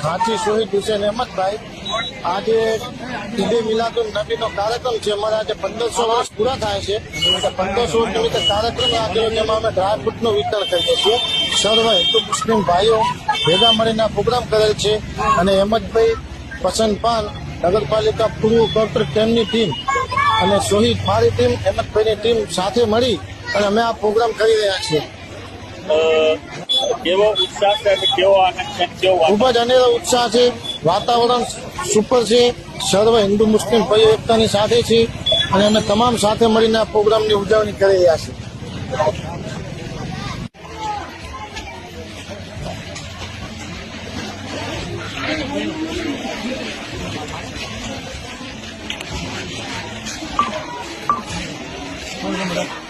હાજી શહીદ હુસેન અહેમદભાઈ આજે ઈદે મિલાદુન નબીનો કાર્યક્રમ છે. અમારા આજે 1500 વર્ષ પૂરા થાય છે. 1500 વર્ષ નિમિત્તે કાર્યક્રમ રાખેલો, જેમાં અમે ડ્રાયફ્રૂટનું વિતરણ કરીએ છીએ. સર્વ હિન્દુ મુસ્લિમ ભાઈઓ ભેગા મળીને પ્રોગ્રામ કરેલ છે. અને અહેમદભાઈ પસંદ પાન નગરપાલિકા પૂર્વ કોર્પોરેટર તેમની ટીમ અને શહીદ મારી ટીમ અહેમદભાઈની ટીમ સાથે મળી અને અમે આ પ્રોગ્રામ કરી રહ્યા છીએ. કેવો ઉત્સાહ છે, કેવો આનંદ છે, ખૂબ જ અનેરો ઉત્સાહ છે. વાતાવરણ સુપર છે. સર્વ હિન્દુ મુસ્લિમ ભાઈઓ એકતાની સાથે છે અને અમે તમામ સાથે મળીને આ પ્રોગ્રામની ઉજવણી કરી રહ્યા છીએ. Vamos, vamos.